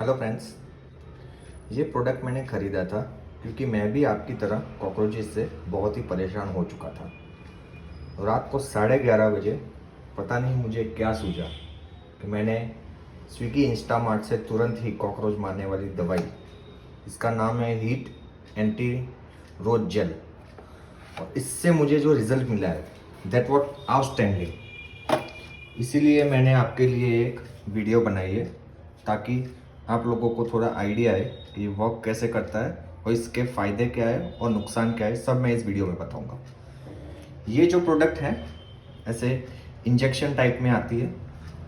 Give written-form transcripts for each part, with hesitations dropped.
Hello friends, ये product मैंने ख़रीदा था क्योंकि मैं भी आपकी तरह कॉकरोचेस से बहुत ही परेशान हो चुका था। रात को 11:30 बजे पता नहीं मुझे क्या सूझा कि मैंने स्विगी इंस्टामार्ट से तुरंत ही कॉकरोच मारने वाली दवाई, इसका नाम है हीट एंटी रोज जेल, और इससे मुझे जो रिज़ल्ट मिला है दैट वॉट आउटस्टैंडिंग। इसीलिए मैंने आपके लिए एक वीडियो बनाई है ताकि आप लोगों को थोड़ा आइडिया है कि ये वर्क कैसे करता है और इसके फ़ायदे क्या है और नुकसान क्या है, सब मैं इस वीडियो में बताऊंगा। ये जो प्रोडक्ट है ऐसे इंजेक्शन टाइप में आती है।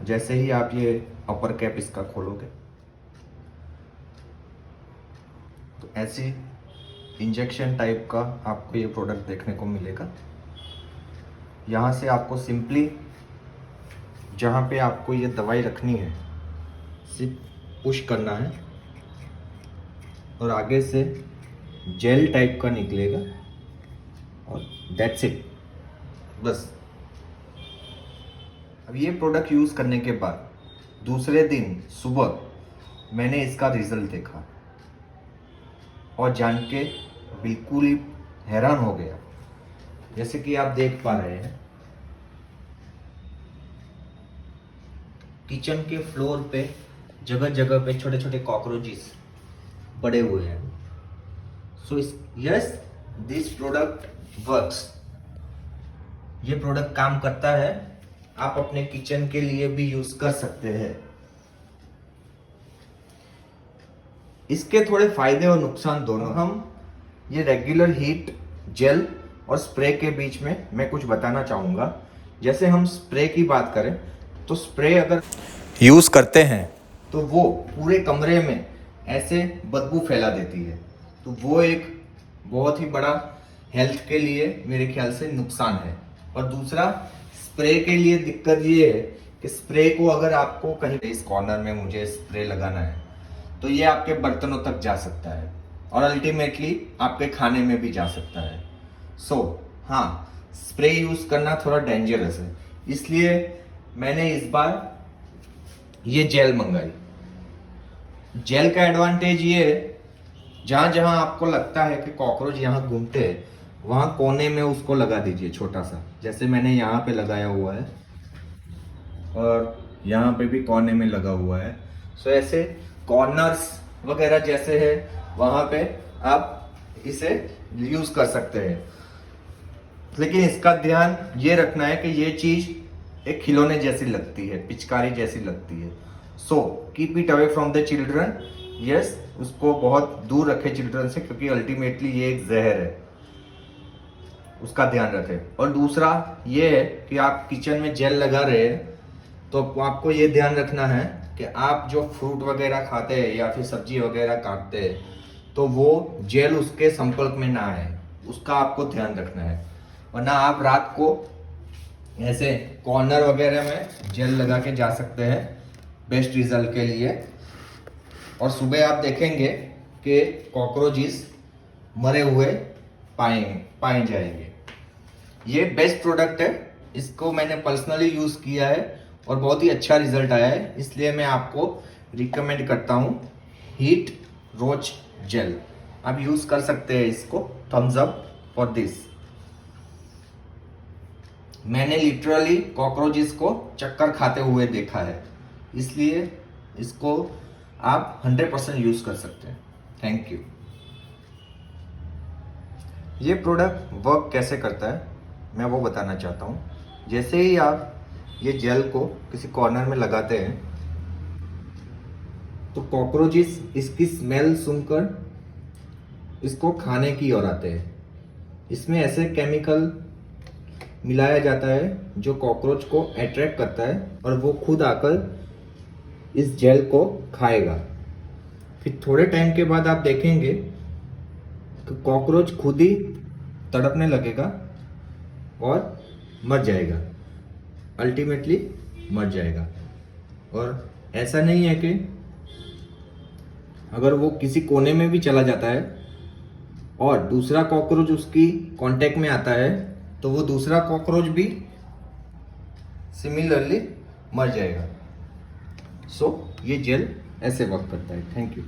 जैसे ही आप ये अपर कैप इसका खोलोगे तो ऐसी इंजेक्शन टाइप का आपको ये प्रोडक्ट देखने को मिलेगा। यहाँ से आपको सिंपली जहाँ पे आपको ये दवाई रखनी है सिर्फ पुश करना है और आगे से जेल टाइप का निकलेगा और दैट्स इट, बस। अब ये प्रोडक्ट यूज़ करने के बाद दूसरे दिन सुबह मैंने इसका रिज़ल्ट देखा और जान के बिल्कुल ही हैरान हो गया। जैसे कि आप देख पा रहे हैं, किचन के फ्लोर पे जगह जगह पे छोटे छोटे कॉकरोचेस पड़े हुए हैं। So yes, this product works. ये प्रोडक्ट काम करता है, आप अपने किचन के लिए भी यूज कर सकते हैं। इसके थोड़े फायदे और नुकसान दोनों। हम ये रेगुलर हीट जेल और स्प्रे के बीच में मैं कुछ बताना चाहूँगा। जैसे हम स्प्रे की बात करें तो स्प्रे अगर यूज़ करते हैं तो वो पूरे कमरे में ऐसे बदबू फैला देती है, तो वो एक बहुत ही बड़ा हेल्थ के लिए मेरे ख्याल से नुकसान है। और दूसरा, स्प्रे के लिए दिक्कत ये है कि स्प्रे को अगर आपको कहीं इस कॉर्नर में मुझे स्प्रे लगाना है तो ये आपके बर्तनों तक जा सकता है और अल्टीमेटली आपके खाने में भी जा सकता है। हाँ, स्प्रे यूज करना थोड़ा डेंजरस है, इसलिए मैंने इस बार ये जेल मंगाई। जेल का एडवांटेज ये है, जहां जहां आपको लगता है कि कॉकरोच यहाँ घूमते हैं वहां कोने में उसको लगा दीजिए छोटा सा। जैसे मैंने यहाँ पे लगाया हुआ है और यहाँ पे भी कोने में लगा हुआ है। सो ऐसे कॉर्नर्स वगैरह जैसे है वहां पे आप इसे यूज कर सकते हैं। लेकिन इसका ध्यान ये रखना है कि ये चीज एक खिलौने जैसी लगती है, पिचकारी जैसी लगती है। So keep it away from the children. Yes, उसको बहुत दूर रखे चिल्ड्रन से, क्योंकि अल्टीमेटली ये एक जहर है, उसका ध्यान रखें। और दूसरा ये है कि आप किचन में जेल लगा रहे हैं तो आपको ये ध्यान रखना है कि आप जो फ्रूट वगैरह खाते हैं या फिर सब्जी वगैरह काटते हैं तो वो जेल उसके संपर्क में ना आए, उसका आपको ध्यान रखना है। वरना आप रात को ऐसे कॉर्नर वगैरह में जेल लगा के जा सकते हैं बेस्ट रिजल्ट के लिए, और सुबह आप देखेंगे कि कॉकरोचेस मरे हुए पाए जाएंगे। ये बेस्ट प्रोडक्ट है, इसको मैंने पर्सनली यूज़ किया है और बहुत ही अच्छा रिजल्ट आया है, इसलिए मैं आपको रिकमेंड करता हूँ हीट रोज जेल। आप यूज़ कर सकते हैं इसको। Thumbs up for this. मैंने लिटरली कॉकरोचेस को चक्कर खाते हुए देखा है, इसलिए इसको आप 100% यूज़ कर सकते हैं। Thank you. ये प्रोडक्ट वर्क कैसे करता है मैं वो बताना चाहता हूँ। जैसे ही आप ये जेल को किसी कॉर्नर में लगाते हैं तो कॉकरोचेस इसकी स्मेल सुनकर इसको खाने की ओर आते हैं। इसमें ऐसे केमिकल मिलाया जाता है जो कॉकरोच को अट्रैक्ट करता है और वो खुद आकर इस जेल को खाएगा। फिर थोड़े टाइम के बाद आप देखेंगे कि कॉकरोच खुद ही तड़पने लगेगा और मर जाएगा, अल्टीमेटली मर जाएगा। और ऐसा नहीं है कि अगर वो किसी कोने में भी चला जाता है और दूसरा कॉकरोच उसकी कांटेक्ट में आता है तो वो दूसरा कॉकरोच भी सिमिलरली मर जाएगा। सो ये जेल ऐसे वर्क करता है। Thank you.